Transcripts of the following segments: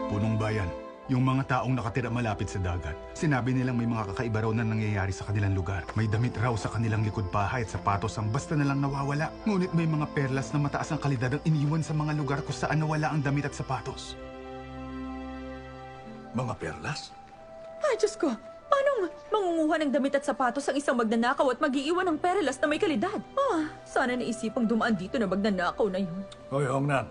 Punong bayan. Yung mga taong nakatira malapit sa dagat, sinabi nilang may mga kakaiba raw na nangyayari sa kanilang lugar. May damit raw sa kanilang likod bahay at sapatos ang basta na lang nawawala. Ngunit may mga perlas na mataas ang kalidad ang iniwan sa mga lugar kung saan nawala ang damit at sapatos. Mga perlas? Ay, Diyos ko! Paano mangunguha ng damit at sapatos ang isang magnanakaw at mag-iiwan ng perlas na may kalidad? Sana naisipang dumaan dito na magnanakaw na yun. Hoy, Hongnan.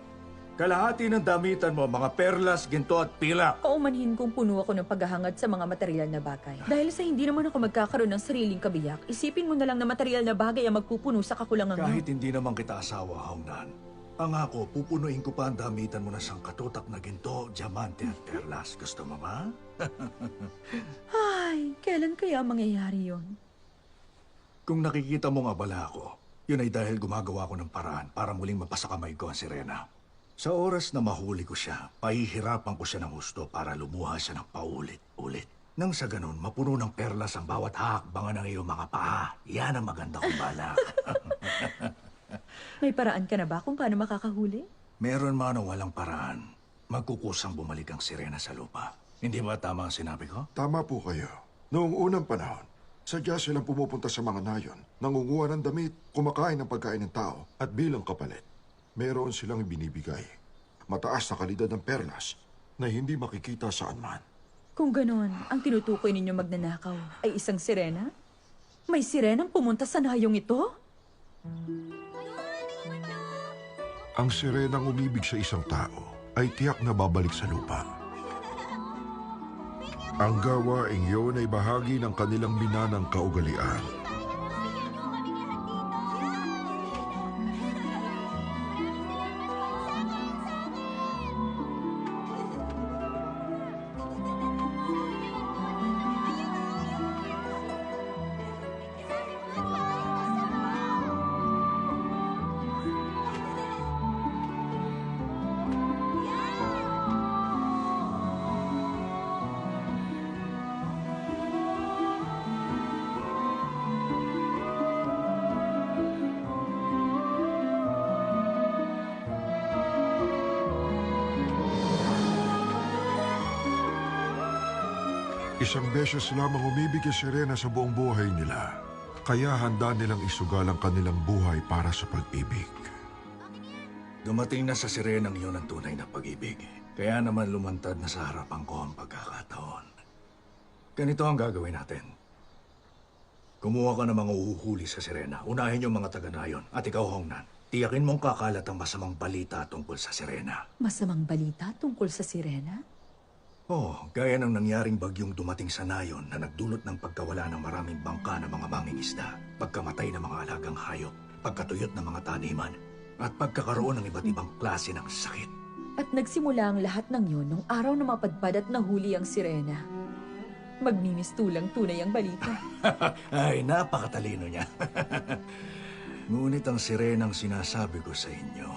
Kalahati ng damitan mo, mga perlas, ginto at pilak. Paumanhin kong puno ako ng paghahangad sa mga material na bagay. Dahil sa hindi naman ako magkakaroon ng sariling kabiyak, isipin mo na lang na material na bagay ang magpupuno sa kakulangan mo. Kahit hindi naman kita asawa, Hongnan. Pangako, pupunuin ko pa ang damitan mo ng sangkatutak na ginto, diamante at perlas. Gusto mo ba? Ay, kailan kaya mangyayari yon? Kung nakikita mong abala ako, yun ay dahil gumagawa ko ng paraan para muling mapasakamay ko ang sirena. Sa oras na mahuli ko siya, pahihirapan ko siya ng husto para lumuha siya ng paulit-ulit. Nang sa ganun, mapuno ng perlas ang bawat hakbangan ng iyong mga paa. Yan ang maganda kong balak. May paraan ka na ba kung paano makakahuli? Meron man o walang paraan, magkukusang bumalik ang sirena sa lupa. Hindi ba tama ang sinabi ko? Tama po kayo. Noong unang panahon, sadya silang pumupunta sa mga nayon, nangunguha ng damit, kumakain ng pagkain ng tao, at bilang kapalit, meron silang ibinibigay. Mataas na kalidad ng perlas na hindi makikita saan man. Kung ganon, ang tinutukoy ninyo magnanakaw ay isang sirena? May sirenang pumunta sa nayong ito? Ang sirenang umibig sa isang tao ay tiyak na babalik sa lupa. Ang gawaing iyon ay bahagi ng kanilang minanang kaugalian. Isang beses lamang umibig ang sirena sa buong buhay nila. Kaya handa nilang isugal ang kanilang buhay para sa pag-ibig. Dumating na sa sirenang iyon ang tunay na pag-ibig. Kaya naman lumantad na sa harapan ko ang pagkakataon. Ganito ang gagawin natin. Kumuha ka ng mga uhuhuli sa sirena. Unahin yung mga taga-nayon. At ikaw, Hongnan, tiyakin mong kakalat ang masamang balita tungkol sa sirena. Masamang balita tungkol sa sirena? Gaya ng nangyaring bagyong dumating sa nayon na nagdulot ng pagkawala ng maraming bangka ng mga mangingisda, pagkamatay ng mga alagang hayop, pagkatuyot ng mga taniman, at pagkakaroon ng iba't ibang klase ng sakit. At nagsimula ang lahat ng yun nung araw na mapadpad at nahuli ang sirena. Magmimistulang tunay ang balita. Ay, napakatalino niya. Ngunit ang sirenang sinasabi ko sa inyo,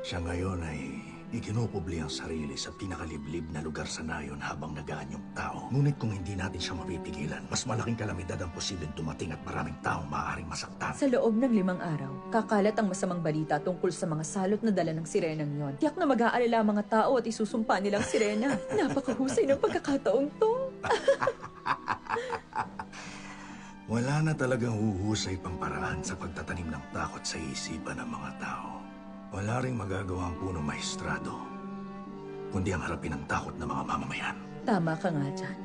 siya ngayon ay ikinupubli ang sarili sa pinakaliblib na lugar sa nayon habang nagaan yung tao. Ngunit kung hindi natin siya mapipigilan, mas malaking kalamidad ang posibleng dumating at maraming taong maaaring masaktan. Sa loob ng 5 araw, kakalat ang masamang balita tungkol sa mga salot na dala ng sirenang yon. Tiyak na mag-aalala ang mga tao at isusumpa nilang sirena. Napakahusay ng pagkakataong to. Wala na talagang huhusay pang paraan sa pagtatanim ng takot sa isipan ng mga tao. Wala ring magagawa ang punong maestrado, kundi ang harapin ang takot ng mga mamamayan. Tama ka nga dyan.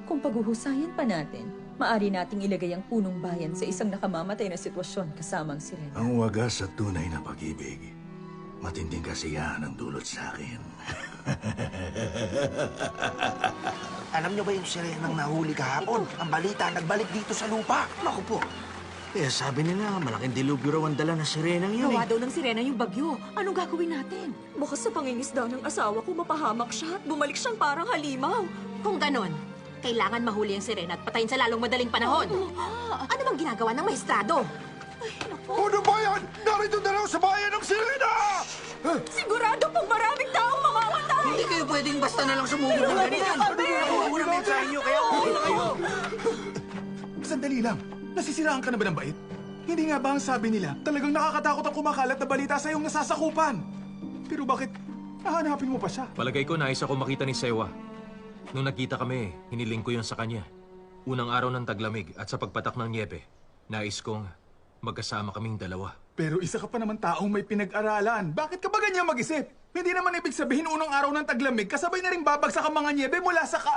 Kung paghuhusayan pa natin, maaari nating ilagay ang punong bayan sa isang nakamamatay na sitwasyon kasama ang sirena. Ang wagas at tunay na pag-ibig, matinding kasiyahan ang dulot sa akin. Alam niyo ba yung sirenang nahuli kahapon? Ang balita, nagbalik dito sa lupa. Naku po. Eh, sabi nila, malaking dilubyo raw ang dala ng sirenang yun Gawa daw ng sirena yung bagyo. Anong gagawin natin? Baka sa pangingisda ng asawa ko mapahamak siya at bumalik siyang parang halimaw. Kung ganon, kailangan mahuli ang sirena at patayin sa lalong madaling panahon. Ano bang ginagawa ng maestrado? Ano ba yan? Narito na raw sa bayan ng sirena! Sigurado pong maraming taong mamamatay! Hindi kayo pwedeng basta na lang sumugod ng ganyan. Una mensahe niyo, kaya uwi na kayo. Sandali lang. Nasisiraan ka na ba ng bait? Hindi nga ba ang sabi nila, talagang nakakatakot ang kumakalat na balita sa iyong nasasakupan? Pero bakit Hahanapin mo pa siya. Palagay ko nais ako makita ni Sewa. Nung nagkita kami, hiniling ko yun sa kanya. Unang araw ng taglamig at sa pagpatak ng niebe, nais kong magkasama kaming dalawa. Pero isa ka pa naman taong may pinag-aralan. Bakit ka ba ganyan mag-isip? Hindi naman ibig sabihin unang araw ng taglamig, kasabay na rin babagsak ang mga niebe mula sa ka...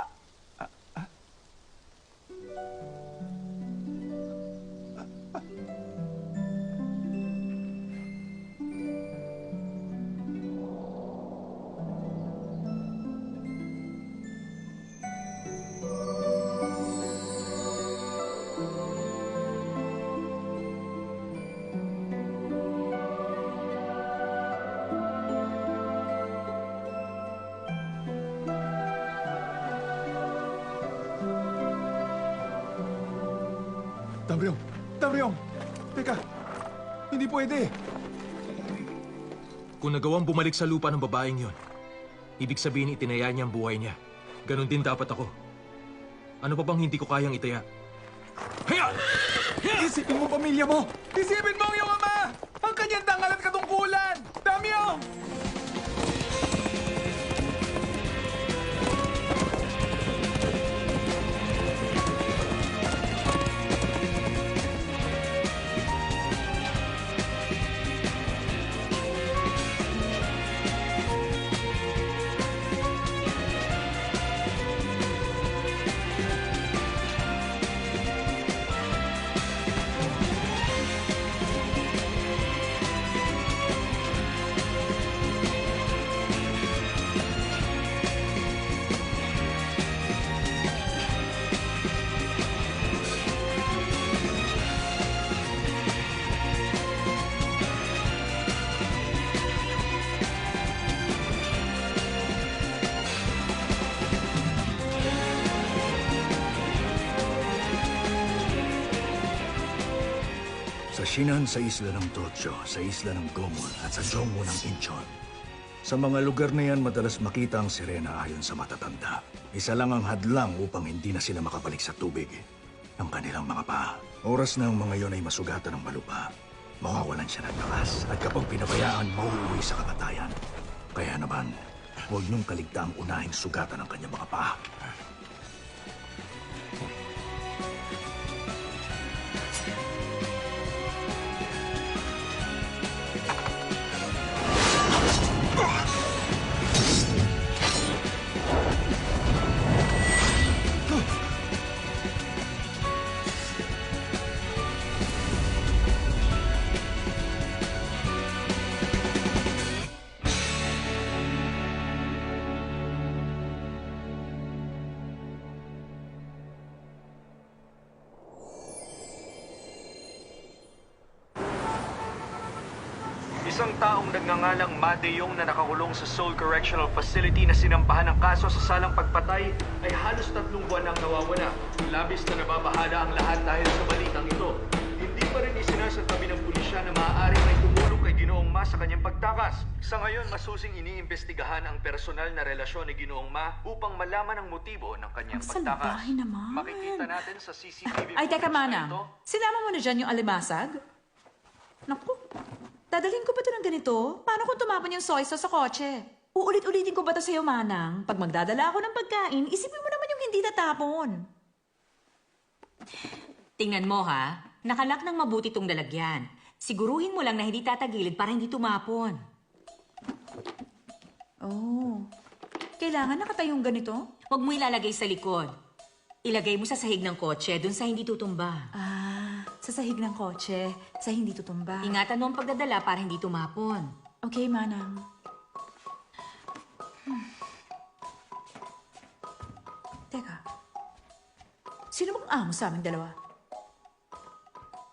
Tamriong! Tamriong! Teka! Hindi pwede! Kung nagawang bumalik sa lupa ng babaeng yon, ibig sabihin itinaya niya ang buhay niya. Ganon din dapat ako. Ano pa bang hindi ko kayang itaya? Haya! Isipin mo pamilya mo! Isipin mo ang iyong ama! Ang kanyang dangal at katungkulan! Tamriong! Sa Shinan, sa isla ng Totso, sa isla ng Gomon at sa Jongmo ng Incheon. Sa mga lugar na yan, madalas makita ang sirena ayon sa matatanda. Isa lang ang hadlang upang hindi na sila makabalik sa tubig. Ang kanilang mga paa. Oras na ang mga yon ay masugatan ng malupa. Mawawalan siya ng lakas at kapag pinabayaan, mauuwi sa kamatayan. Kaya naman, huwag niyong kaligtaang unahing sugatan ang kanyang mga paa. Isang taong nagngangalang Ma De-yong na nakakulong sa Seoul Correctional Facility na sinampahan ng kaso sa salang pagpatay ay halos 3 buwan nang nawawala. Labis na nababahala ang lahat dahil sa balitang ito. Hindi pa rin isinasabi ng pulisya na maaari may tumulong kay Ginoong Ma sa kanyang pagtakas. Sa ngayon, masusing iniimbestigahan ang personal na relasyon ni Ginoong Ma upang malaman ang motibo ng kanyang Ang pagtakas. salbahe naman. Makikita natin sa CCTV Ay, teka, footage na Manang. ito. Sinama mo na dyan yung alimasag? Naku, dadalhin ko ba ito ng ganito? Paano kung tumapon yung soy sauce sa kotse? Uulit-ulitin ko ba ito sa'yo, Manang? Pag magdadala ako ng pagkain, isipin mo naman yung hindi tatapon. Tingnan mo ha, nakalak ng mabuti tong lalagyan. Siguruhin mo lang na hindi tatagilid para hindi tumapon. Oh, kailangan nakatayong ganito? Huwag mo ilalagay sa likod. Ilagay mo sa sahig ng kotse, dun sa hindi tutumba. Sa sahig ng kotse, sa hindi tutumba. Ingatan mo ang pagdadala para hindi tumapon. Okay, Manang. Teka, sino bang amo sa aming dalawa?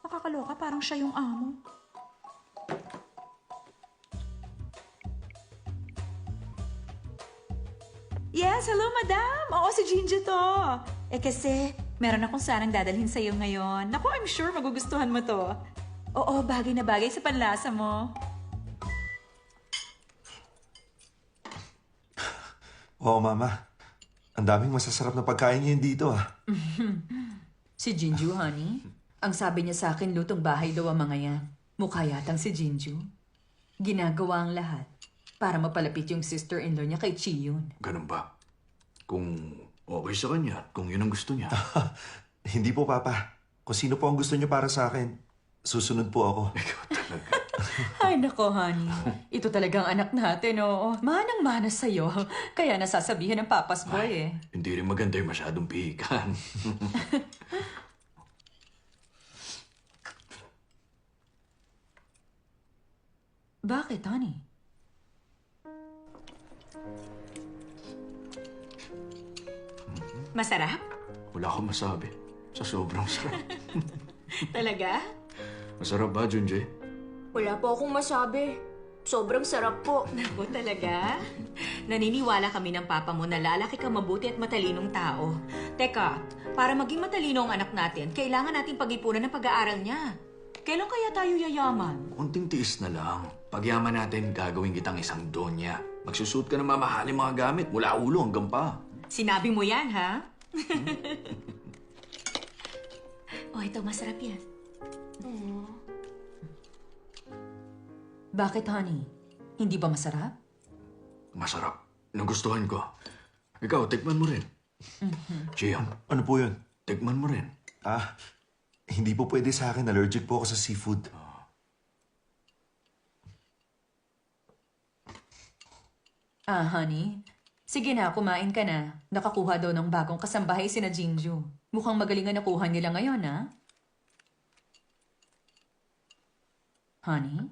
Nakakaloka, parang siya yung amo. Yes, hello, madam. Oo, si Jinjo to. Kasi, meron akong sanang dadalhin sa'yo ngayon. Naku, I'm sure magugustuhan mo to. Oo, bagay na bagay sa panlasa mo. Oo, Mama. Ang daming masasarap na pagkain ngayon dito, ah. Si Jinju, honey? Ang sabi niya sa akin, lutong bahay daw ang mga yan. Mukha yatang si Jinju. Ginagawa ang lahat Para mapalapit yung sister-in-law niya kay Chiyun. Ganun ba? Kung okay sa kanya, kung yun ang gusto niya. Hindi po, Papa. Kung sino po ang gusto niyo para sa akin, susunod po ako. Ikaw talaga. Ay, nako, honey. Ito talagang anak natin, oo. Manang-mana sa'yo. Kaya nasasabihan ng papas boy, eh. Hindi rin maganda yung masyadong pihikan. Bakit, honey? Masarap? Wala akong masabi. Sa sobrang sarap. Talaga? Masarap ba, Junjie? Wala po akong masabi. Sobrang sarap po. Naku, talaga? Naniniwala kami ng papa mo na lalaki kang mabuti at matalinong tao. Teka, para maging matalino ang anak natin, kailangan nating pag-ipunan ng pag-aaral niya. Kailan kaya tayo yayaman? Unting tiis na lang. Pagyaman natin, gagawin kitang isang donya. Magsusuot ka ng mamahaling mga gamit mula ulo hanggang pa. Sinabi mo yan, ha? Ito, masarap yan. Bakit, honey? Hindi ba masarap? Masarap. Nagustuhan ko. Ikaw, tikman mo rin. Chiyang, Ano po yun? tikman mo rin. Hindi po pwede sa akin. Allergic po ako sa seafood. Honey? Sige na, kumain ka na. Nakakuha daw ng bagong kasambahay sina Jinju. Mukhang magaling ang nakuha nila ngayon, ha? Honey?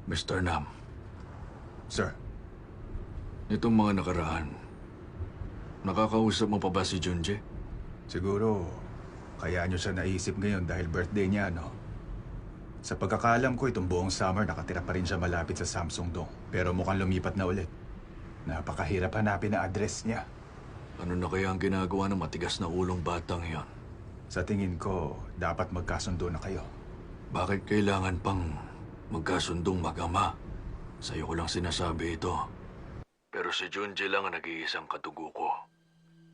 Mr. Nam, Sir, itong mga nakaraan, nakakausap mo pa ba si Junjie? siguro kaya nyo siya naisip ngayon dahil birthday niya, no? Sa pagkakalam ko, itong buong summer nakatira pa rin siya malapit sa Samsung Dong. Pero mukhang lumipat na ulit. Napakahirap hanapin ang address niya. Ano na kaya ang ginagawa ng matigas na ulong batang yon? Sa tingin ko, dapat magkasundo na kayo. Bakit kailangan pang magkasundong mag-ama? Sa'yo ko lang sinasabi ito. Pero si Junjie lang ang nag-iisang katugo ko.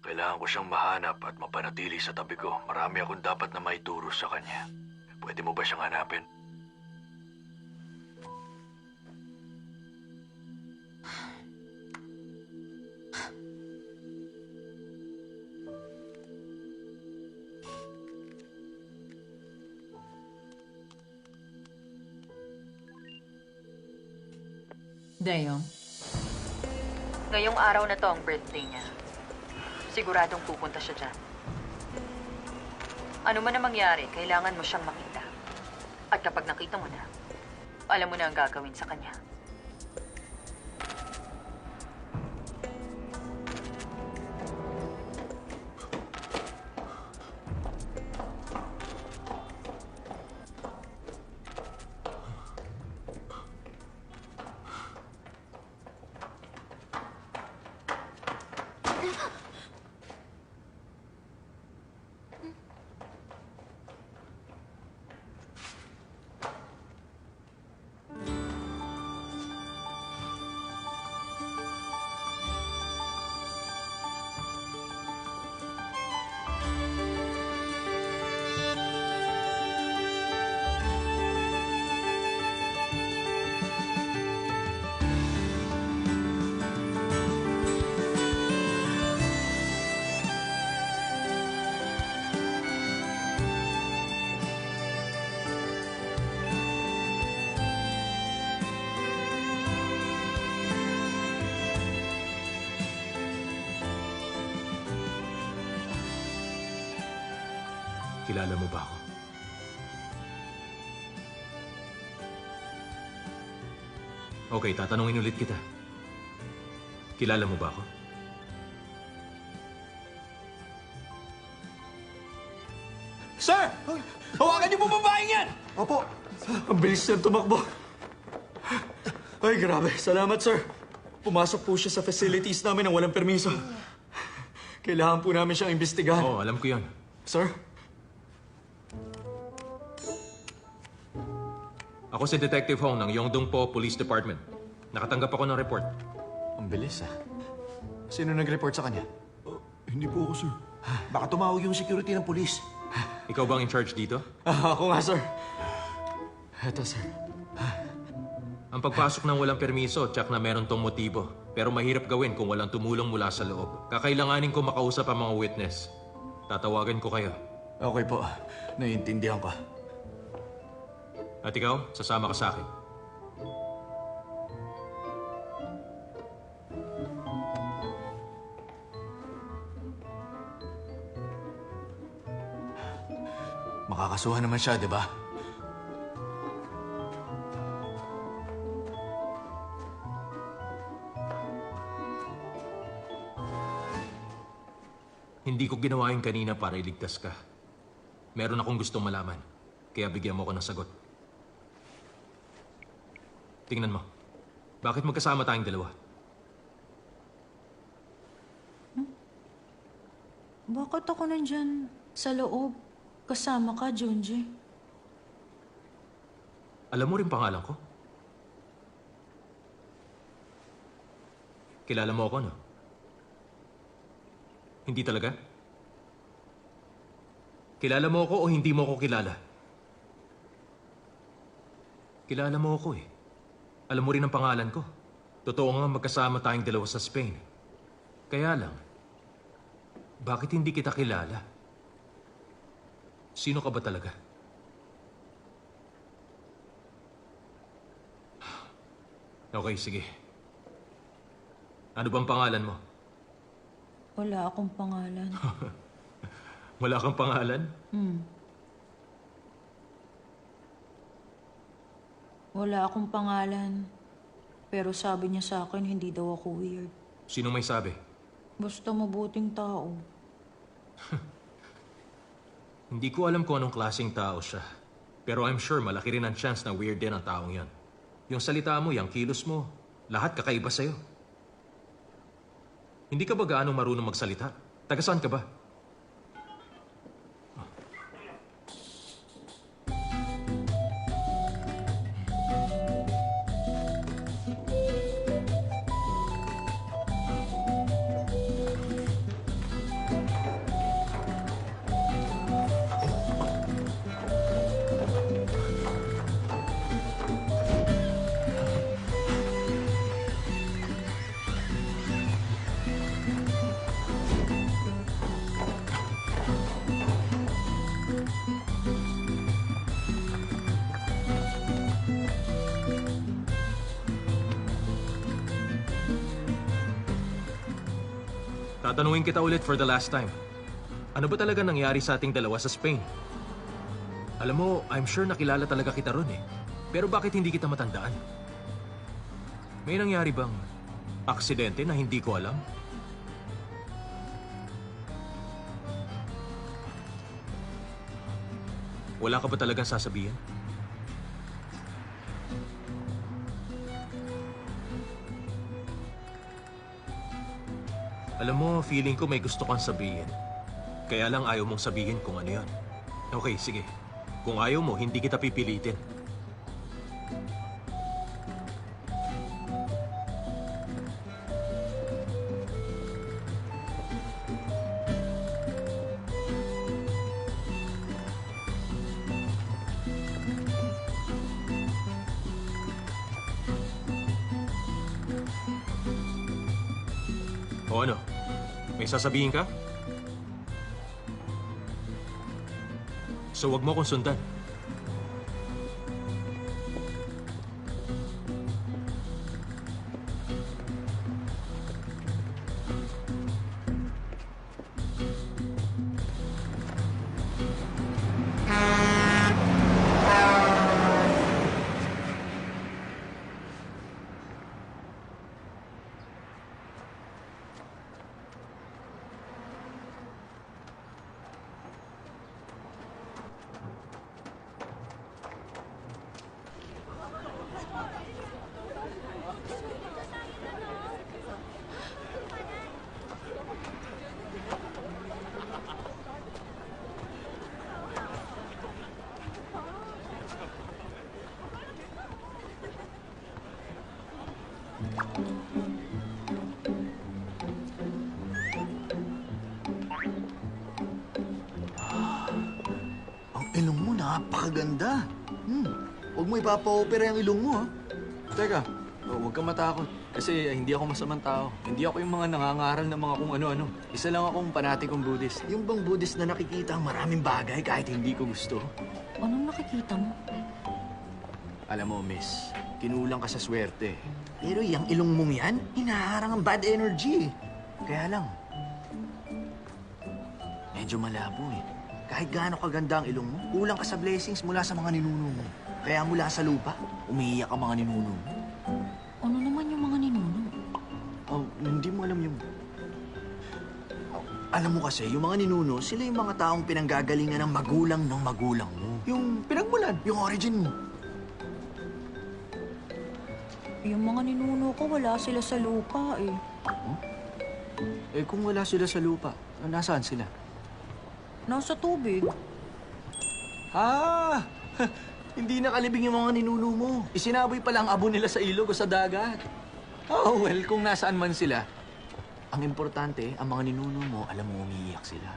Kailangan ko siyang mahanap at mapanatili sa tabi ko. Marami akong dapat na maituro sa kanya. Pwede mo ba siyang hanapin? Dayong? Ngayong araw na to ang birthday niya. Siguradong pupunta siya dyan. Ano man ang mangyari, kailangan mo siyang makita. At kapag nakita mo na, alam mo na ang gagawin sa kanya. Kilala mo ba ako? Okay, tatanungin ulit kita. Kilala mo ba ako? Sir! Hawakan niyo po babaeng yan! Opo. Ang bilis niyang tumakbo. Ay, grabe. Salamat, sir. Pumasok po siya sa facilities namin ng walang permiso. Kailangan po namin siyang imbestigahan. Oo, alam ko yon. Sir? Ako si Detective Hong ng Yongdong-po Police Department. Nakatanggap ako ng report. Ang bilis, ah. Sino nag-report sa kanya? Hindi po ako, sir. Baka tumawag yung security ng pulis. Ikaw bang in charge dito? Ako nga, sir. Eto, sir. Ang pagpasok ng walang permiso, tsak na meron tong motibo. Pero mahirap gawin kung walang tumulong mula sa loob. Kakailanganin ko makausap ang mga witness. Tatawagan ko kayo. Okay po. Naiintindihan ko. At ikaw, sasama ka sa akin. Makakasuhan naman siya, di ba? Hindi ko ginawa yun kanina para iligtas ka. Meron akong gustong malaman. Kaya bigyan mo ko ng sagot. Tingnan mo. Bakit magkasama tayong dalawa? Bakit ako nandyan sa loob? Kasama ka, Junji. Alam mo rin pangalan ko? Kilala mo ako, no? Hindi talaga? Kilala mo ako o hindi mo ako kilala? Kilala mo ako eh. Alam mo rin ang pangalan ko. Totoo nga magkasama tayong dalawa sa Spain. Kaya lang, bakit hindi kita kilala? Sino ka ba talaga? Okay, sige. Ano bang pangalan mo? Wala akong pangalan. Wala kang pangalan? Wala akong pangalan. Pero sabi niya sa akin, hindi daw ako weird. Sino may sabi? Basta mabuting tao. Hindi ko alam kung anong klaseng tao siya. Pero I'm sure malaki rin ang chance na weird din ang taong yan. Yung salita mo, yung kilos mo, lahat kakaiba sa'yo. Hindi ka ba gaano marunong magsalita? Taga saan ka ba? Tatanungin kita ulit for the last time. Ano ba talaga nangyari sa ating dalawa sa Spain? Alam mo, I'm sure nakilala talaga kita ron eh. Pero bakit hindi kita matandaan? May nangyari bang aksidente na hindi ko alam? Wala ka ba talagang sasabihin? Alam mo, feeling ko may gusto kang sabihin. Kaya lang ayaw mong sabihin kung ano yan. Okay, sige. Kung ayaw mo, hindi kita pipilitin. O ano? May sasabihin ka? So wag mo akong sundan. ilong mo napakaganda. Huwag mo ipapa-opera yung ilong mo, ha? Teka, huwag kang matakot. Kasi hindi ako masamang tao. Hindi ako yung mga nangangaral ng mga kung ano-ano. Isa lang akong panatikong Buddhist. Yung bang Buddhist na nakikita ang maraming bagay kahit hindi ko gusto? Anong nakikita mo? Alam mo, miss, kinulang ka sa swerte. Pero yung ilong mong yan, hinaharang ang bad energy. Kaya lang, medyo malabo eh. Kahit gaano kaganda ang ilong mo, kulang ka sa blessings mula sa mga ninuno mo. Kaya mula sa lupa, umiiyak ang mga ninuno mo. Ano naman yung mga ninuno? Oh, hindi mo alam yung... Alam mo kasi, yung mga ninuno, sila yung mga taong pinanggagalingan ng magulang mo. Yung pinagmulan, yung origin mo. Yung mga ninuno ko, wala sila sa lupa eh. Eh kung wala sila sa lupa, nasaan sila? Nasa tubig. Ah! Hindi nakalibing yung mga ninuno mo. Isinaboy pala ang abo nila sa ilog o sa dagat. Oh, well, kung nasaan man sila. Ang importante, ang mga ninuno mo, alam mo, umiiyak sila.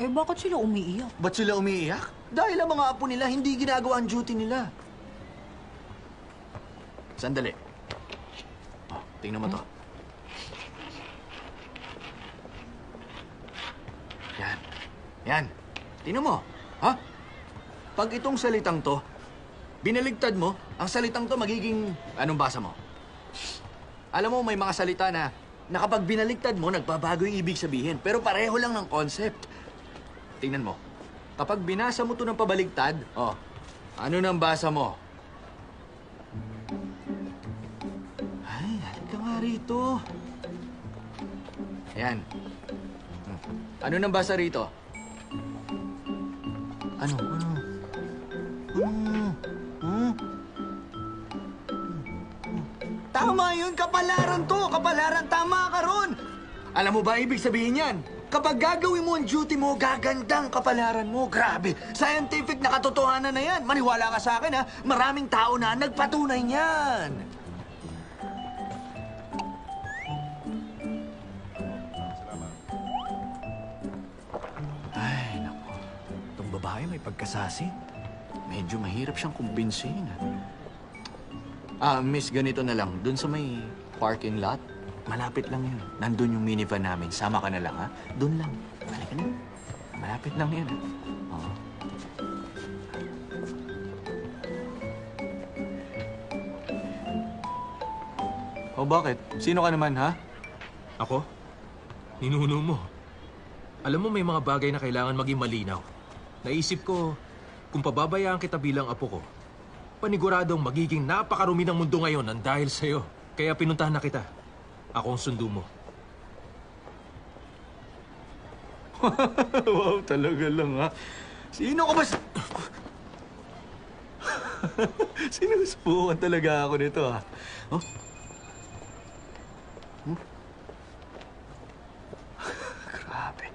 Eh, bakit sila umiiyak? Ba't sila umiiyak? Dahil ang mga apo nila hindi ginagawa ang duty nila. Sandali. Oh, tingnan mo to. Yan. Yan. Tingnan mo. Ha? Pag itong salitang to, binaligtad mo, ang salitang to magiging... Anong basa mo? Alam mo, may mga salita na kapag binaligtad mo, nagbabago yung ibig sabihin. Pero pareho lang ng concept. Tingnan mo. Kapag binasa mo to ng pabaligtad, oh, ano nang basa mo? Ay, halika nga rito. Ayan. Ano nang basa rito? Ano? Tama yun, kapalaran to! Kapalaran, tama ka ron! Alam mo ba ibig sabihin yan? Kapag gagawin mo ang duty mo, gagandang kapalaran mo. Grabe, scientific na katotohanan na yan. Maniwala ka sa akin, ha? Maraming tao na nagpatunay niyan. Ay, naku. Itong babae may pagkasasi. Medyo mahirap siyang kumbinsihin. Miss, ganito na lang. Doon sa may parking lot, malapit lang yun. Nandun yung minivan namin. Sama ka na lang, ha? Doon lang. Halika na. Malapit lang yan, ha? Oo. Oh, bakit? Sino ka naman, ha? Ako? Ninuno mo. Alam mo, may mga bagay na kailangan maging malinaw. Naisip ko, kung pababayaan kita bilang apo ko, paniguradong magiging napakarumi ng mundo ngayon ang dahil sa'yo. Kaya pinuntahan na kita. Ako ang sundo mo. Wow, talaga lang, ha? Sino ka ba? Sinusubukan talaga ako nito, ha? Oh? Grabe.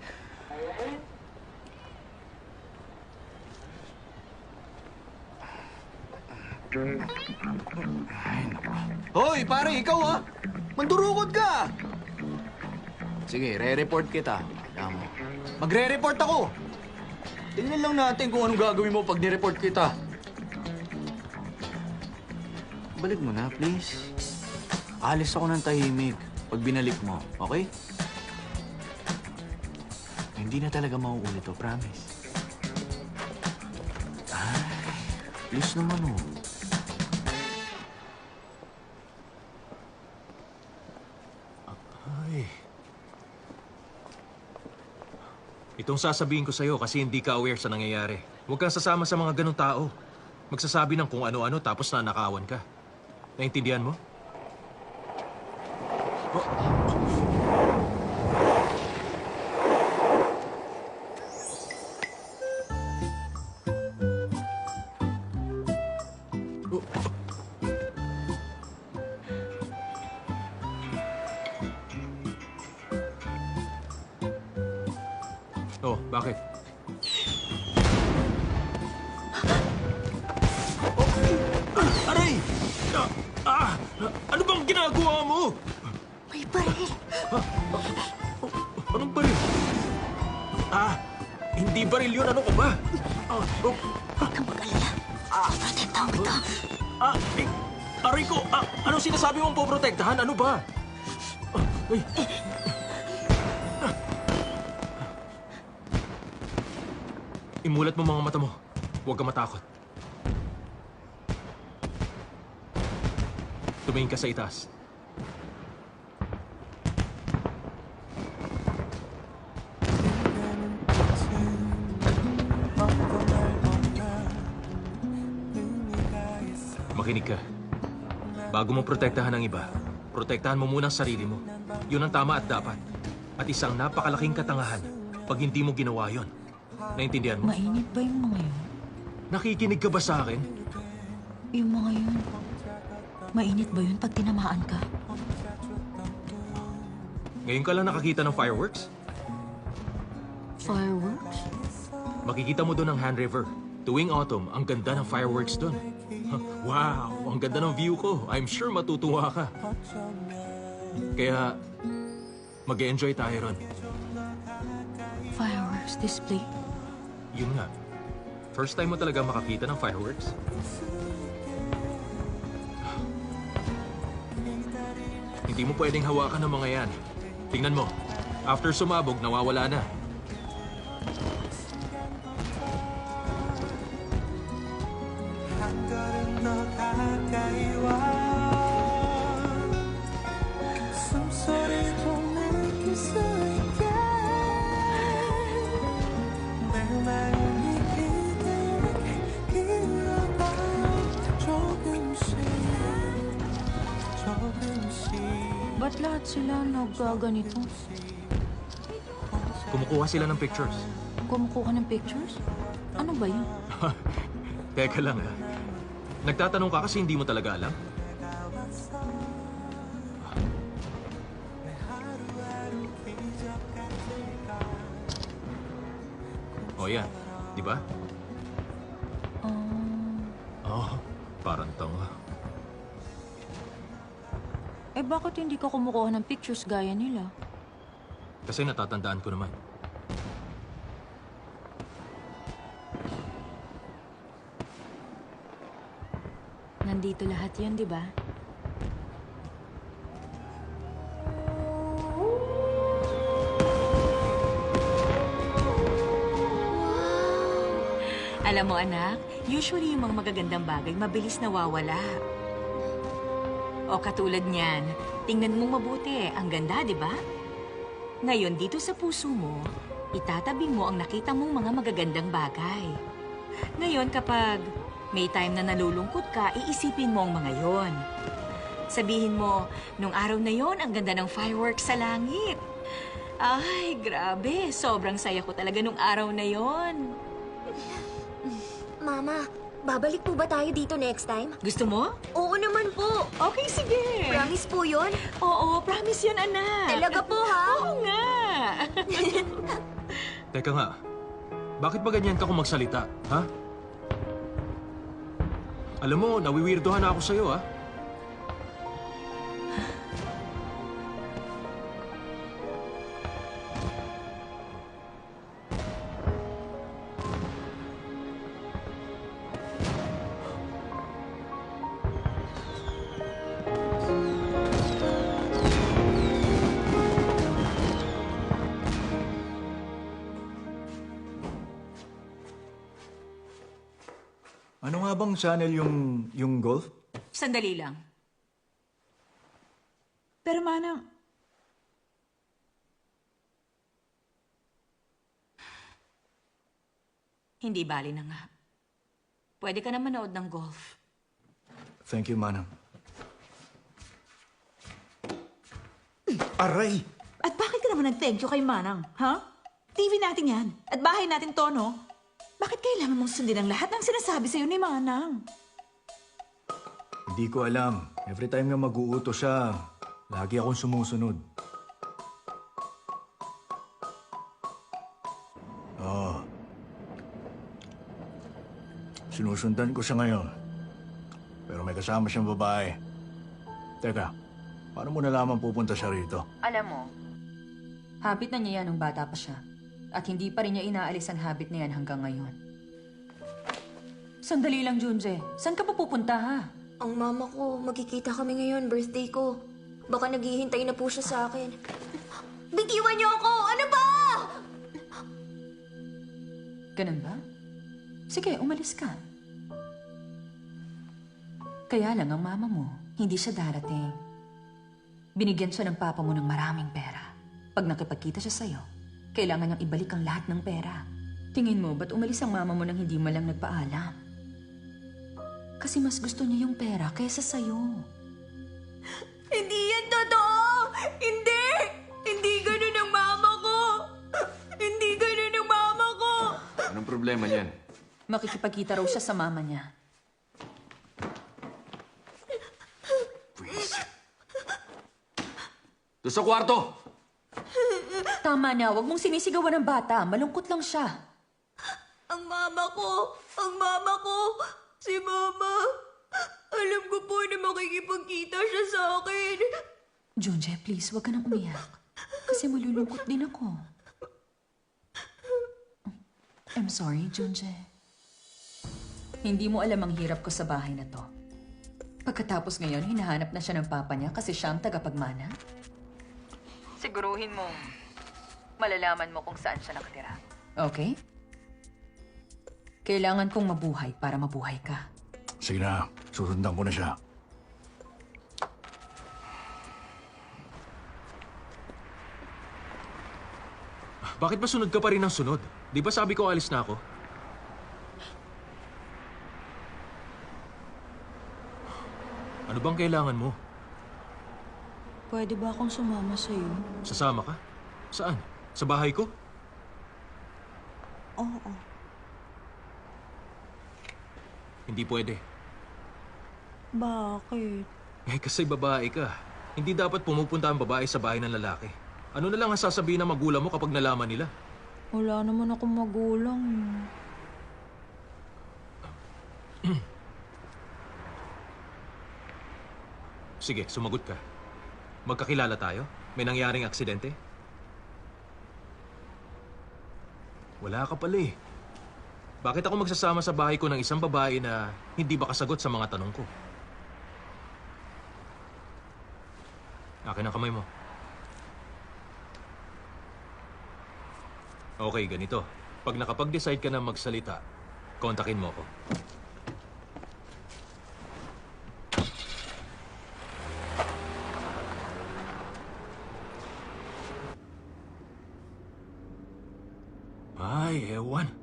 Ay, naku. Hoy, pare, ikaw, ha? Mandurukot ka! Sige, re-report kita. Magre-report ako. Tingnan lang natin kung anong gagawin mo pag ni-report kita. Balik mo na, please. Alis ako ng tahimik pag binalik mo, okay? Hindi na talaga mauulit to, promise. Ay, please naman, oh. Ay. Itong sasabihin ko sa'yo kasi hindi ka aware sa nangyayari. Huwag kang sasama sa mga ganong tao. Magsasabi ng kung ano-ano tapos nanakawan ka. Naintindihan mo? Oh, bakit? Aray! Ano bang ginagawa mo? May baril. Anong baril? Hindi baril yun. Ano ka ba? Huwag kang mag-alala. Protektahan kita. Aray ko! Anong sinasabi mong poprotektahan? Ano ba? Uy! Imulat mo mga mata mo. Huwag ka matakot. Tumingin ka sa itaas. Makinig ka. Bago mo protektahan ang iba, protektahan mo muna ang sarili mo. Yun ang tama at dapat. At isang napakalaking katangahan pag hindi mo ginawa yon. Naintindihan mo? Mainit ba yung mga yun? Nakikinig ka ba sa akin? Yung mga yun. Mainit ba yun pag tinamaan ka? Ngayon ka lang nakakita ng fireworks? Fireworks? Makikita mo doon ang Han River. Tuwing autumn, ang ganda ng fireworks doon. Wow! Ang ganda ng view ko. I'm sure matutuwa ka. Kaya, mag-enjoy tayo ron. Fireworks display? Yun nga. First time mo talaga makakita ng fireworks? Hindi mo pwedeng hawakan ng mga yan. Tingnan mo. After sumabog, nawawala na. Ba't lahat sila naggaganito? Kumukuha sila ng pictures. Kumukuha ng pictures? Ano ba yun? Teka lang ha. Nagtatanong ka kasi hindi mo talaga alam? O yan, di ba? Oh, parang tanga. Eh bakit hindi ka kumukuha ng pictures gaya nila? Kasi natatandaan ko naman. Nandito lahat yun, di ba? Alam mo, anak, usually yung mga magagandang bagay mabilis nawawala. O katulad niyan, tingnan mo mabuti. Ang ganda, di ba? Ngayon, dito sa puso mo, itatabi mo ang nakita mong mga magagandang bagay. Ngayon, kapag may time na nalulungkot ka, iisipin mo ang mga yon. Sabihin mo, nung araw na yon, ang ganda ng fireworks sa langit. Ay, grabe. Sobrang saya ko talaga nung araw na yon. Mama, babalik po ba tayo dito next time? Gusto mo? Oo naman po. Okay, sige. Promise po yun? Oo, promise yun, anak. Talaga po, ha? Oo nga. Teka nga, bakit ba ganyan ka kung magsalita, ha? Alam mo, nawiwirdohan na ako sa'yo, ha? Ano nga bang channel yung golf? Sandali lang. Pero Manang, hindi bali na nga. Pwede ka na manood ng golf. Thank you, Manang. Aray! At bakit ka naman nag-thank you kay Manang, ha? TV natin yan. At bahay natin to, no? Bakit kailangan mong sundin ang lahat ng sinasabi sa'yo ni Manang? Hindi ko alam. Every time nga mag-uuto siya, lagi akong sumusunod. Oo. Sinusundan ko siya ngayon. Pero may kasama siyang babae. Teka, paano mo nalaman pupunta siya rito? Alam mo, habit na niya yan nung bata pa siya. At hindi pa rin niya inaalis ang habit na yan hanggang ngayon. Sandali lang, Junje. Saan ka pa pupunta, ha? Ang mama ko, magkikita kami ngayon, birthday ko. Baka naghihintay na po siya sa akin. Bitiwan niyo ako! Ano ba? Ganun ba? Sige, umalis ka. Kaya lang ang mama mo, hindi siya darating. Binigyan siya ng papa mo ng maraming pera. Pag nakipagkita siya sa'yo, kailangan niyang ibalik ang lahat ng pera. Tingin mo, ba't umalis ang mama mo nang hindi man lang nagpaalam? Kasi mas gusto niya yung pera kaysa sa'yo. Hindi yan totoo! Hindi! Hindi ganun ang mama ko! Hindi ganun ang mama ko! Anong problema niyan? Makikipagkita raw siya sa mama niya. Doon sa kwarto! Tama na, huwag mong sinisigawan ng bata. Malungkot lang siya. Ang mama ko! Ang mama ko! Si mama! Alam ko po na makikipagkita siya sa akin. Junje, please, huwag ka nang umiyak. Kasi malulungkot din ako. I'm sorry, Junje. Hindi mo alam ang hirap ko sa bahay na to. Pagkatapos ngayon, hinahanap na siya ng papa niya kasi siya ang tagapagmana. Siguruhin mo, malalaman mo kung saan siya nakatira. Okay? Kailangan kong mabuhay para mabuhay ka. Sige na, susundan ko na siya. Bakit ba sunod ka pa rin ng sunod? Di ba sabi ko alis na ako? Ano bang kailangan mo? Pwede ba akong sumama sa'yo? Sasama ka? Saan? Sa bahay ko? Oo. Hindi pwede. Bakit? Kasi babae ka. Hindi dapat pumupunta ang babae sa bahay ng lalaki. Ano na lang ang sasabihin ng magulang mo kapag nalaman nila? Wala naman akong magulang. Sige, sumagot ka. Magkakilala tayo? May nangyaring aksidente? Wala ka pala eh. Bakit ako magsasama sa bahay ko ng isang babae na hindi makasagot sa mga tanong ko? Akin ang kamay mo. Okay, ganito. Pag nakapag-decide ka na magsalita, kontakin mo ako. Ay, ewan.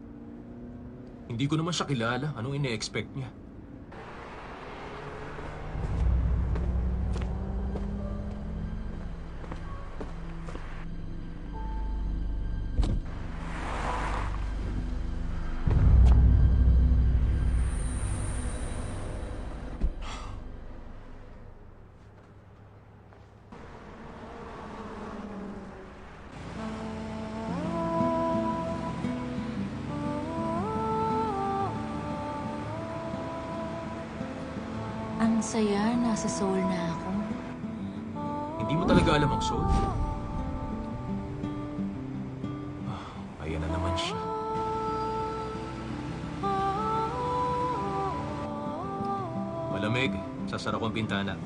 Hindi ko naman siya kilala. Anong ine-expect niya? Ang saya, nasa Seoul na ako. Hindi mo talaga alam ang soul? Ayan na naman siya. Malamig. Sasara ko ang bintana.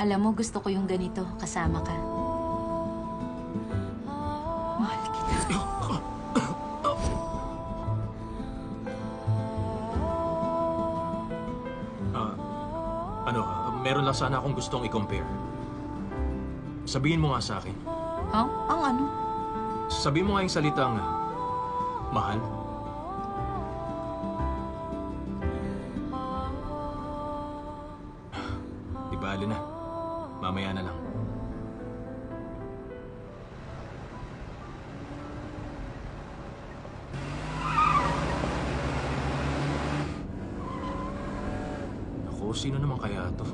Alam mo, gusto ko yung ganito, kasama ka. Mahal kita. Meron lang sana akong gustong i-compare. Sabihin mo nga sa akin. Ang ano? Sabihin mo nga yung salitang mahal. Di bali na. Mamaya na lang. Naku, sino naman kaya to?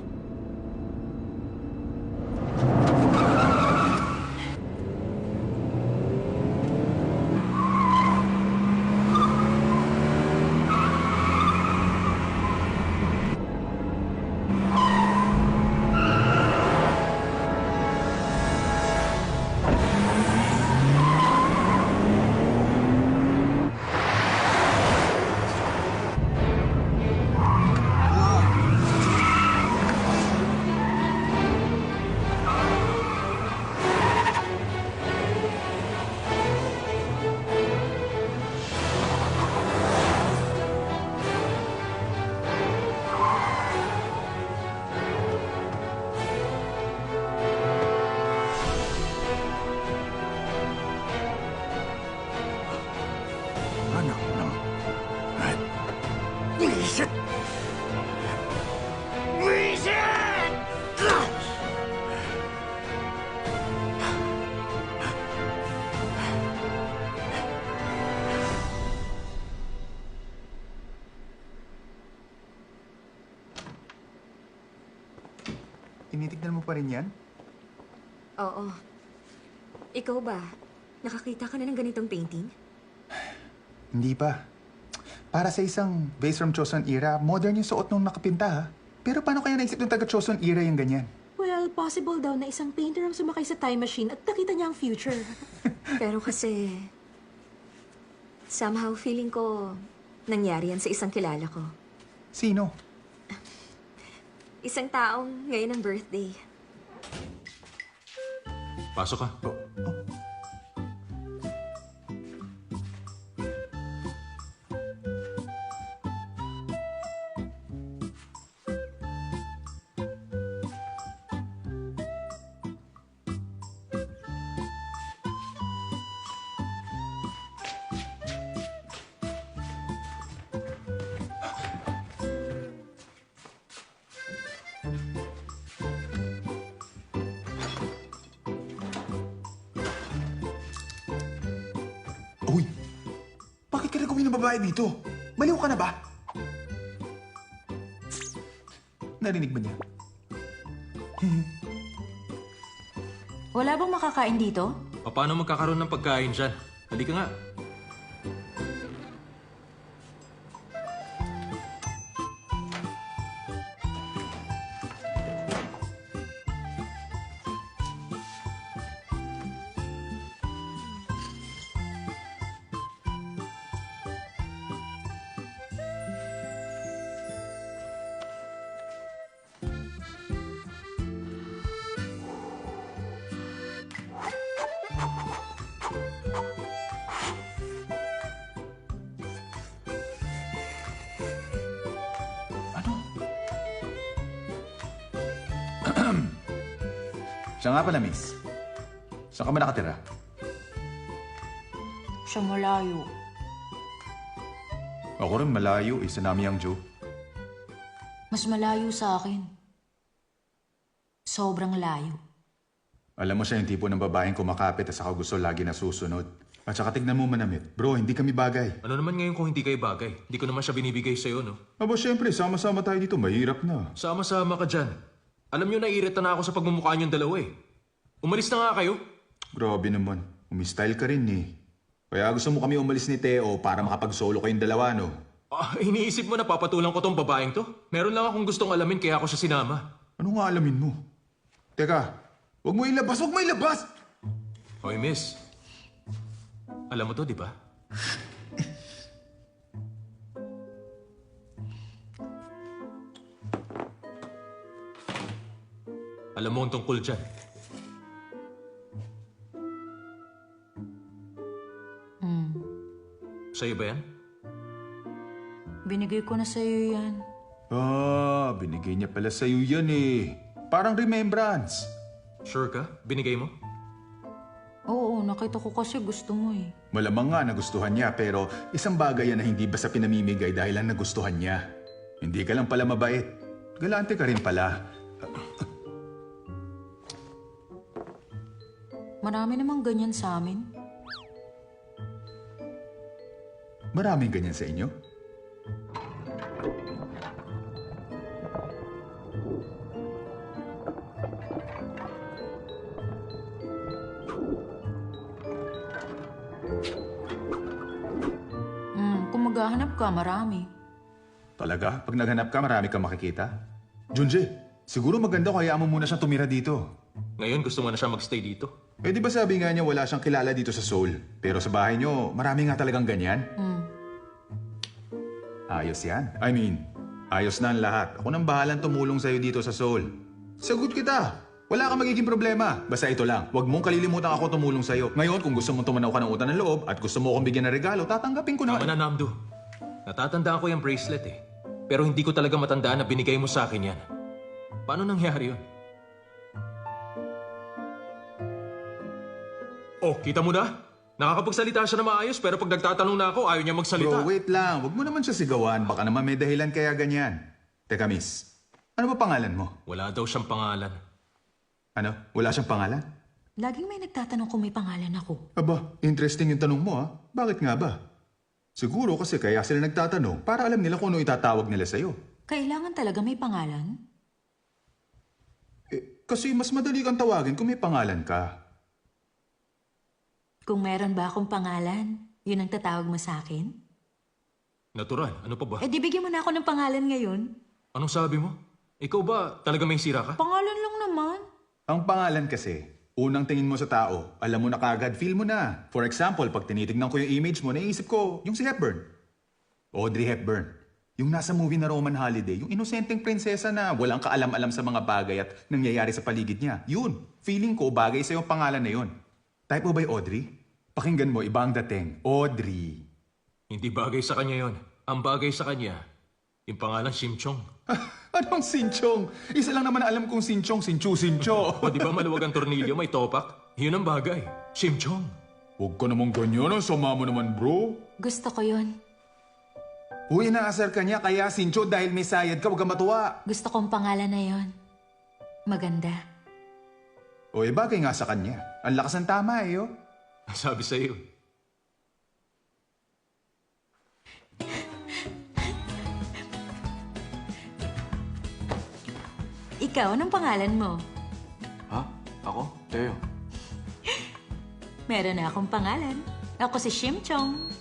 pa rin yan? Oo. Ikaw ba? Nakakita ka na ng ganitong painting? Hindi pa. Para sa isang vase from Joseon era, modern yung suot nung nakapinta ha. Pero paano kaya naisip ng taga Joseon era yung ganyan? Well, possible daw na isang painter ang sumakay sa time machine at nakita niya ang future. Pero kasi... somehow feeling ko nangyari yan sa isang kilala ko. Sino? Isang taong ngayon ang birthday. Pasok ka. Uy! Bakit ka nagawin ng babae dito? Baliw ka na ba? Narinig ba niya? Wala bang makakain dito? Paano magkakaroon ng pagkain dyan? Halika nga. Siya nga pala, miss. Saan ka ba nakatira? Siya malayo. Ako rin malayo, isa namin ang Joe. Mas malayo sa akin. Sobrang layo. Alam mo siya yung tipo ng babaeng kumakapit at saka gusto lagi na susunod. At saka tignan mo manamit. Bro, hindi kami bagay. Ano naman ngayon kung hindi kayo bagay? Hindi ko naman siya binibigay sa'yo, no? Aba, syempre, sama-sama tayo dito. Mahirap na. Sama-sama ka dyan. Alam nyo, naiirita na ako sa pagmumukha niyong dalawa eh. Umalis na nga kayo. Grabe naman. Umistyle ka rin eh. Kaya gusto mo kami umalis ni Theo para makapag-solo kayong dalawa, no? Iniisip mo na papatulang ko tong babaeng to? Meron lang akong gustong alamin kaya ako siya sinama. Ano nga alamin mo? Teka, huwag mo ilabas! Huwag mo ilabas! Hoy, miss. Alam mo to, di ba? Alam mo ang tungkol dyan. Sa'yo ba yan? Binigay ko na sa'yo yan. Binigay niya pala sa'yo yan eh. Parang remembrance. Sure ka? Binigay mo? Oo, nakita ko kasi gusto mo eh. Malamang nga nagustuhan niya pero isang bagay yan na hindi basta pinamimigay dahil lang nagustuhan niya. Hindi ka lang pala mabait. Galante ka rin pala. Marami namang ganyan sa amin. Maraming ganyan sa inyo? Kung maghahanap ka, marami. Talaga? Pag naghanap ka, marami kang makikita? Junji, siguro maganda kung hayaan mo muna siyang tumira dito. Ngayon gusto mo na siya magstay dito? Eh di ba sabi nga niya wala siyang kilala dito sa Seoul? Pero sa bahay niyo, marami nga talagang ganyan. Ayos yan. I mean, ayos na ang lahat. Ako nang bahalang tumulong sa'yo dito sa Seoul. Sagot kita. Wala kang magiging problema. Basta ito lang, huwag mong kalilimutan ako tumulong sa'yo. Ngayon, kung gusto mong tumanaw ka ng utang ng loob at gusto mo akong bigyan ng regalo, tatanggapin ko na. Tama na, Namdo. Natatandaan ko yung bracelet eh. Pero hindi ko talaga matandaan na binigay mo sa akin yan. Paano nangyari yun? Oh, kita mo na? Nakakapagsalita siya na maayos pero pag nagtatanong na ako, ayaw niya magsalita. Bro, wait lang. Huwag mo naman siya sigawan. Baka naman may dahilan kaya ganyan. Teka, miss. Ano ba pangalan mo? Wala daw siyang pangalan. Ano? Wala siyang pangalan? Laging may nagtatanong kung may pangalan ako. Aba, interesting yung tanong mo ah. Bakit nga ba? Siguro kasi kaya sila nagtatanong para alam nila kung ano itatawag nila sa'yo. Kailangan talaga may pangalan? Kasi mas madali kang tawagin kung may pangalan ka. Kung meron ba akong pangalan, yun ang tatawag mo sa akin? Natural, ano pa ba? Eh di bigyan mo na ako ng pangalan ngayon. Anong sabi mo? Ikaw ba talaga may sira ka? Pangalan lang naman. Ang pangalan kasi, unang tingin mo sa tao, alam mo na kagad, feel mo na. For example, pag tinitignan ko yung image mo, naisip ko, yung si Hepburn. Audrey Hepburn. Yung nasa movie na Roman Holiday, yung inosenteng prinsesa na walang kaalam-alam sa mga bagay at nangyayari sa paligid niya. Yun, feeling ko bagay sa yung pangalan na yun. Type mo ba yung Audrey? Pakinggan mo, iba ang dating. Audrey. Hindi bagay sa kanya yon. Ang bagay sa kanya, yung pangalan Simchong. Anong Sinchong? Isa lang naman alam kong Sinchong, Sinchu. O di ba maluwag ang tornilyo, may topak? Yun ang bagay. Simchong. Huwag ka namang ganyan, ang sama mo naman, bro. Gusto ko yun. Uy, inaasar ka niya, kaya Sincho, dahil may sayad ka, huwag kang matuwa. Gusto kong pangalan na yon. Maganda. O, bagay nga sa kanya. Ang lakas ng tama eh, oh. Sabi sa'yo. Ikaw, anong pangalan mo? Ha? Ako? Teo. Meron na akong pangalan. Ako si Shimchong.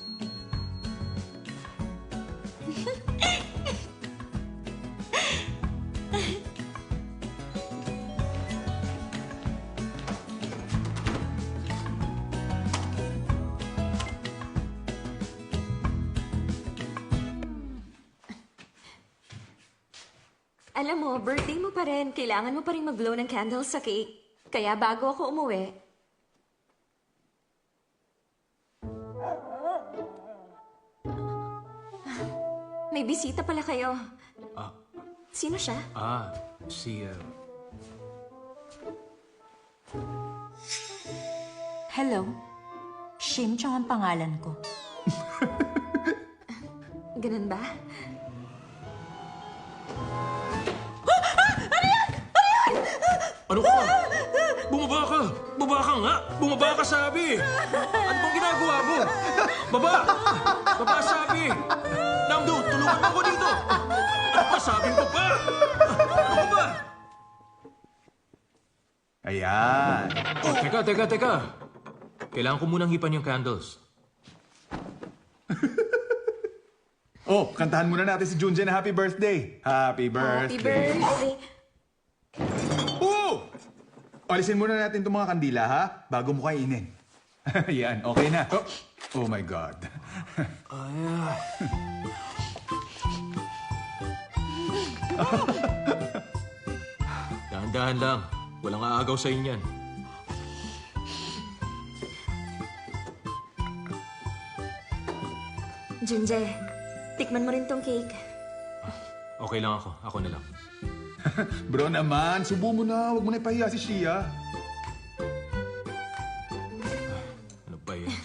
Alam mo, birthday mo pa rin. Kailangan mo pa rin mag-blow ng candles sa cake. Kaya bago ako umuwi, may bisita pala kayo. Ah. Sino siya? Si... Hello. Shimchong ang pangalan ko. Ganun ba? Ano ka? Bumaba ka! Bumaba ka nga! Bumaba ka, sabi! Ano bang ginagawa mo? Baba! Baba, sabi! Namdo, tulungan mo ko dito! Ano ka, sabi mo pa? Ano ka ba? Ayan. Oh, teka. Kailangan ko munang hipan yung candles. Oh, kantahan muna natin si Junjie na happy birthday. Happy birthday. Happy birthday. Oh! Alisin muna natin itong mga kandila, ha? Bago mo kainin. Yan, okay na. Oh my God. Dahan-dahan lang. Walang aagaw sa inyan. Junje, tikman mo rin tong cake. Okay lang ako. Ako na lang. Bro naman, subo mo na. Huwag mo na ipahiya si Shia. Ano ba yan?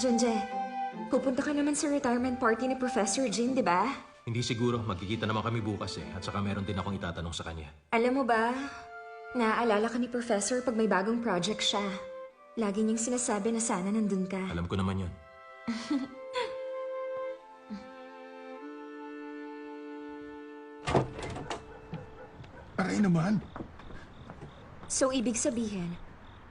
Junje, pupunta ka naman sa retirement party ni Professor Jin, di ba? Hindi siguro. Magkikita naman kami bukas eh. At saka meron din akong itatanong sa kanya. Alam mo ba, naaalala ka ni Professor pag may bagong project siya. Lagi niyang sinasabi na sana nandun ka. Alam ko naman yun. Aray naman. So, ibig sabihin,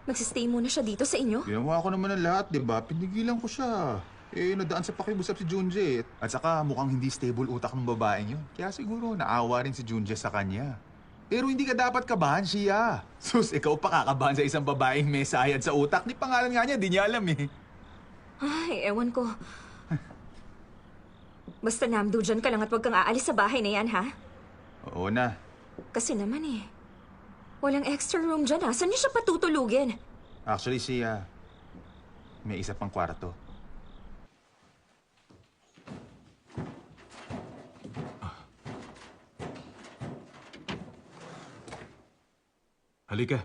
magsistay muna siya dito sa inyo? Ginawa ko naman ang lahat, di ba? Pinigilan ko siya. Eh, nadaan sa pakibusap si Junjie. At saka mukhang hindi stable utak ng babaeng yun. Kaya siguro naawa rin si Junjie sa kanya. Pero hindi ka dapat kabahan, Shia. Sus, ikaw pa kakabahan sa isang babaeng may sayad sa utak. Ni pangalan nga niya, di niya alam eh. Ay, ewan ko. Basta Namdo, dyan ka lang at huwag kang aalis sa bahay na yan, ha? Oo na. Kasi naman eh, walang extra room dyan, ha? Saan niyo siya patutulugin? Actually, Shia, may isa pang kwarto. Halika.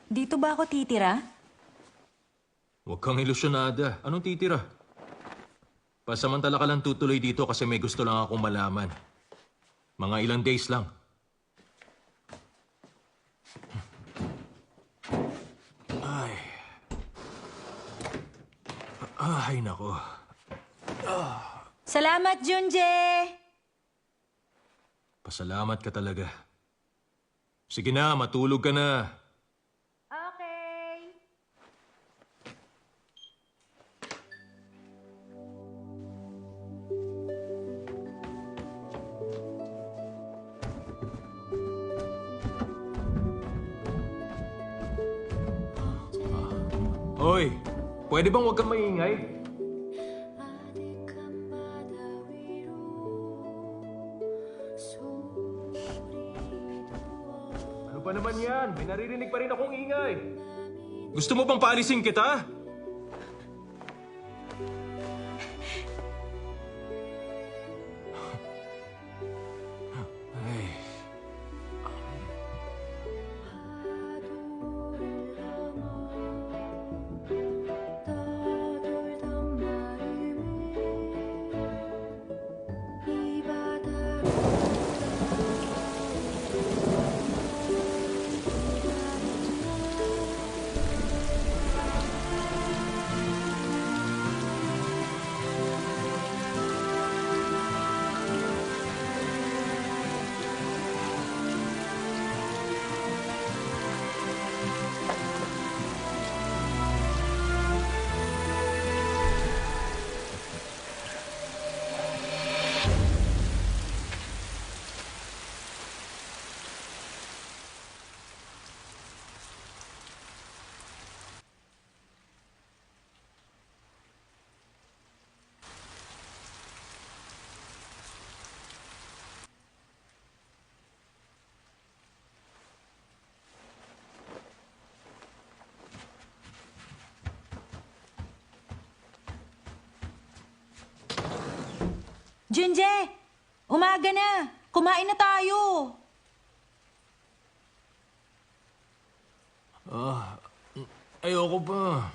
Dito ba ako titira? Huwag kang ilusyonada. Anong titira? Pasamantala ka lang tutuloy dito kasi may gusto lang akong malaman. Mga ilang days lang. Ay. Ay, nako. Salamat, Junje! Pasalamat ka talaga. Sige na, matulog ka na. Okay. Hoy, pwede bang huwag kang maingay? Ano ba naman yan? May naririnig pa rin akong ingay. Gusto mo bang paalisin kita? Ay. Junje! Umaga na! Kumain na tayo! Ayoko pa.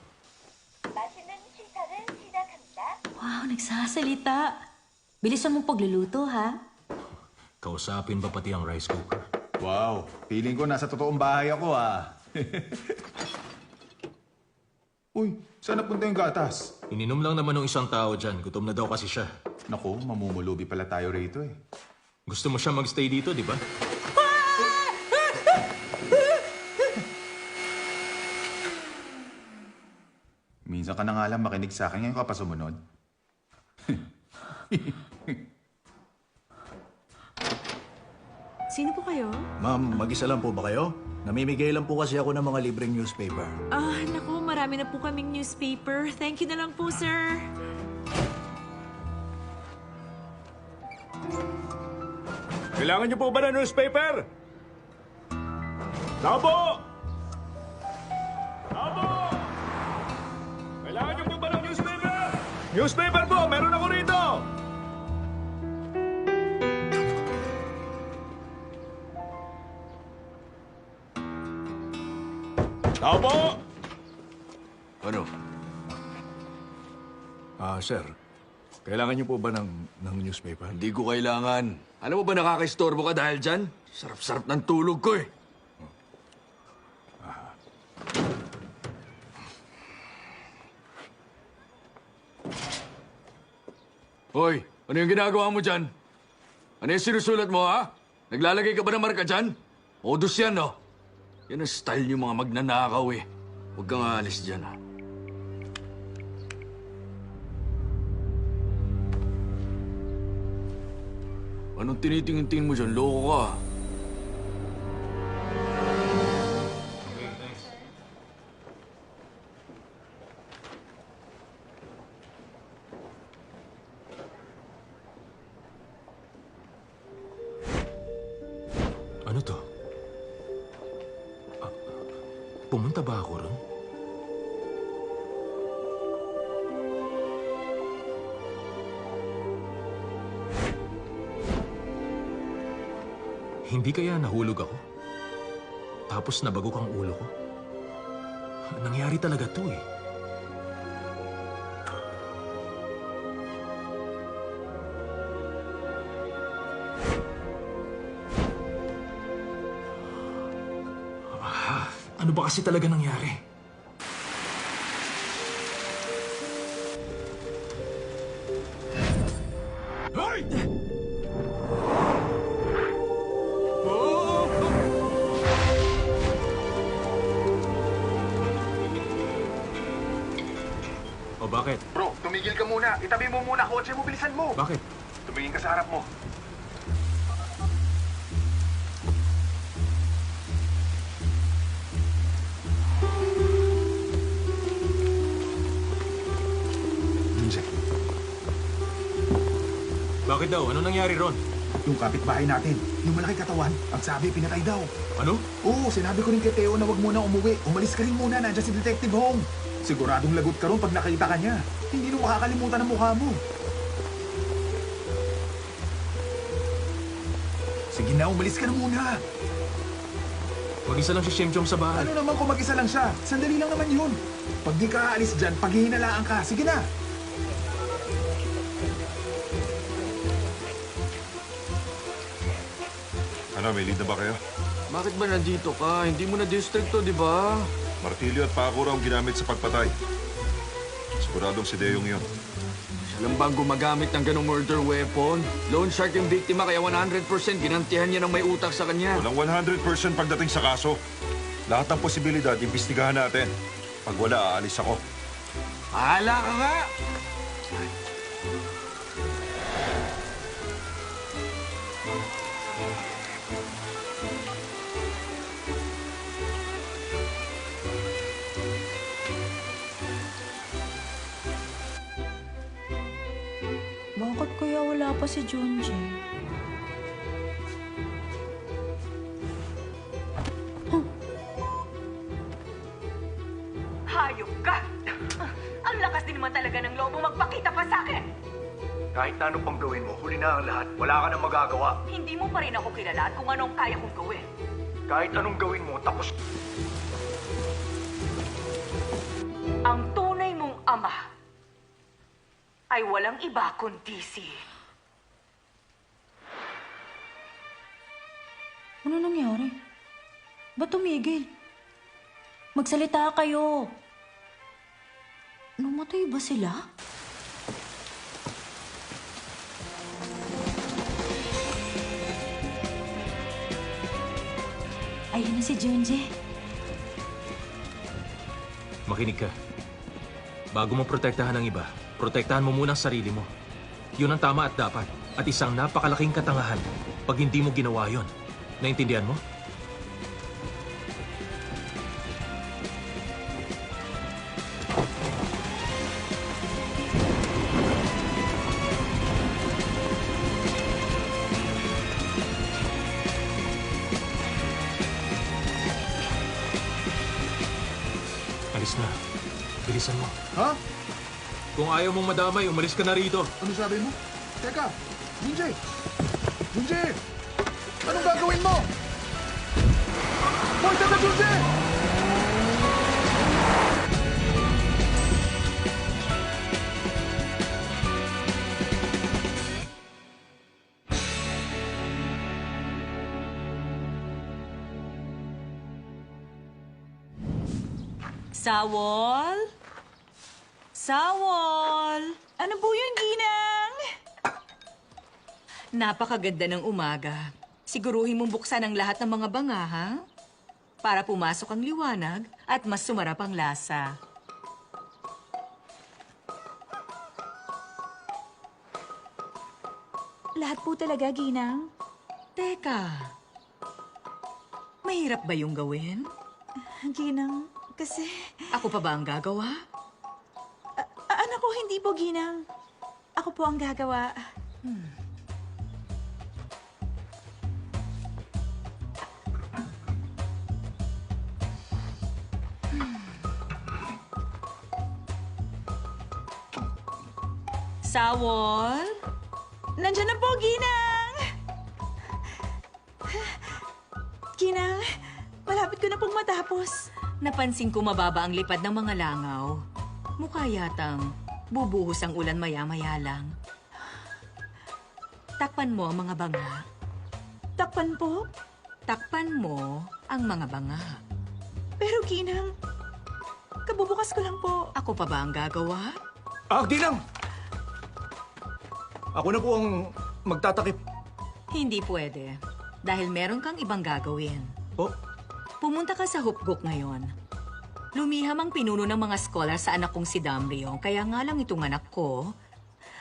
Wow, nagsasalita. Bilisan mo pagluluto, ha? Kausapin ba pati ang rice cooker? Wow, feeling ko nasa totoong bahay ako ah. Uy, saan napunta yung gatas? Ininom lang naman ng isang tao dyan. Gutom na daw kasi siya. Naku, mamumulubi pala tayo rito eh. Gusto mo siya magstay dito, di ba? Minsan ka na nga lang makinig sa akin, ngayon ka pa sumunod. Sino po kayo? Ma'am, mag-isa lang po ba kayo? Namimigay lang po kasi ako ng mga libreng newspaper. Naku, marami na po kaming newspaper. Thank you na lang po, sir. Kailangan niyo po ba ng newspaper? Tao po! Tao po! Kailangan niyo po ba ng newspaper? Newspaper po! Meron ako rito! Tao po! Ano? Sir. Kailangan niyo po ba ng newspaper? Hindi ko kailangan. Alam mo ba nakaka-istorbo ka dahil dyan? Sarap-sarap ng tulog ko eh. Hoy, ano yung ginagawa mo dyan? Ano yung sinusulat mo, ha? Naglalagay ka ba ng marka dyan? Modus yan, no? Yan ang style yung mga magnanakaw eh. Huwag kang aalis dyan, ha? Anong tinitingin-tingin mo dyan? Loko ka. Ano to? Pumunta ba ako ron? Hindi kaya nahulog ako? Tapos nabagok ang ulo ko? Nangyari talaga to eh. Ano ba kasi talaga nangyari? Hoy! O bakit? Bro, tumigil ka muna. Itabi mo muna kotse mo. Bilisan mo. Bakit? Tumingin ka sa harap mo. Bakit daw? Ano nangyari ron? Yung kapitbahay natin, yung malaki katawan, ang sabi pinatay daw. Ano? Oo, sinabi ko rin kay Teo na wag muna umuwi. Umalis ka rin muna, nandiyan si Detective Hong. Siguradong lagot ka ron pag nakita ka niya. Hindi mo makakalimutan ang mukha mo. Sige na, umalis ka na muna. Mag-isa lang si Shim Chong sa bahay. Ano naman kung mag-isa lang siya? Sandali lang naman yun. Pag di ka aalis dyan, paghihinalaan ka. Sige na. Ano, may lead na ba kayo? Bakit ba nandito ka? Hindi mo na district to, di ba? Martilyo at pako raw ang ginamit sa pagpatay. Siguradong si Deong yun. Siya lang ba ang gumagamit ng ganong murder weapon? Loan shark yung biktima kaya 100% ginantihan niya ng may utak sa kanya. Walang 100% pagdating sa kaso. Lahat ng posibilidad, imbestigahan natin. Pag wala, aalis ako. Hala ka nga! Bakit kaya wala pa si Junji? Hayop ka! Ang lakas din naman talaga ng loob mo magpakita pa sa akin! Kahit na anong pang gawin mo, huli na ang lahat. Wala ka nang magagawa. Hindi mo pa rin ako kilala at kung anong kaya kong gawin. Kahit anong gawin mo, tapos... Ang tunay mong ama ay walang iba kundi si... Ano nangyari? Ba't tumigil? Magsalita kayo. Namatay ba sila? Ayun na si Junji. Makinig ka. Bago mo protektahan ang iba, protektahan mo muna ang sarili mo. Yun ang tama at dapat. At isang napakalaking katangahan pag hindi mo ginawa yon. Naintindihan mo? Alis na. Bilisan mo. Ha? Kung ayaw mong madamay, umalis ka na rito. Ano sabi mo? Teka, Junji! Junji! Anong gagawin mo? Hoy, teka, Junji! Sawol? Sawol! Ano po yung ginang? Napakaganda ng umaga. Siguruhin mong buksan ang lahat ng mga banga, ha? Para pumasok ang liwanag at mas sumarap ang lasa. Lahat po talaga, ginang. Teka, mahirap ba yung gawin? Ginang, kasi... Ako pa ba ang gagawa? Anak ko, hindi po, ginang. Ako po ang gagawa. Sawol? Nandiyan na po, ginang! Ginang, malapit ko na pong matapos. Napansin ko mababa ang lipad ng mga langaw. Mukha yatang bubuhos ang ulan maya-maya lang. Takpan mo ang mga banga. Takpan po? Takpan mo ang mga banga. Pero Ginang, kabubukas ko lang po. Ako pa ba ang gagawa? Di lang! Ako na po ang magtatakip. Hindi pwede. Dahil meron kang ibang gagawin. Oh? Pumunta ka sa hupgok ngayon. Lumiham ang pinuno ng mga scholar sa anak kong si Damriong, kaya nga lang itong anak ko.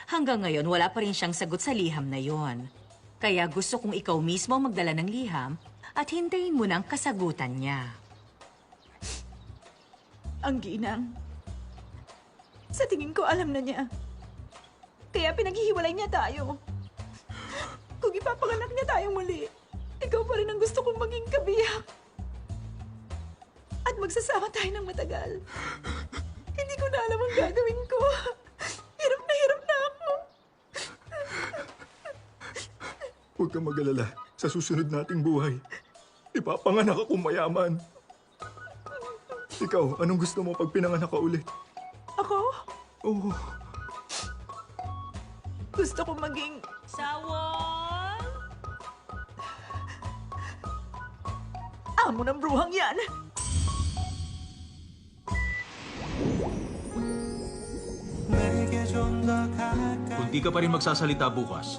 Hanggang ngayon, wala pa rin siyang sagot sa liham na yon. Kaya gusto kong ikaw mismo ang magdala ng liham at hintayin mo na ang kasagutan niya. Ang Ginang. Sa tingin ko, alam na niya. Kaya pinaghihiwalay niya tayo. Kung ipapanganak niya tayo muli, ikaw pa rin ang gusto kong maging kabiyak. At magsasama tayo ng matagal. Hindi ko na alam ang gagawin ko. Hirap na ako. Huwag kang mag-alala. Sa susunod nating buhay, ipapanganak akong mayaman. Ikaw, anong gusto mo pag pinanganak ka ulit? Ako? Oo. Gusto ko maging... Sawol! Amo ng bruhang yan! Kung di ka pa rin magsasalita bukas,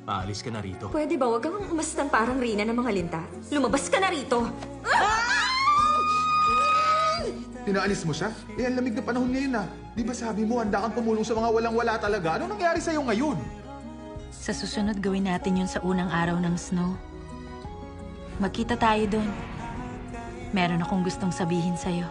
aalis ka na rito. Pwede ba wag kang umastan parang Rina ng mga linta? Lumabas ka na rito! Pinaalis mo siya? Ang lamig na panahon ngayon na. Di ba sabi mo, handa kang tumulong sa mga walang-wala talaga? Anong nangyari sa'yo ngayon? Sa susunod, gawin natin yun sa unang araw ng snow. Magkita tayo doon. Meron akong gustong sabihin sa'yo.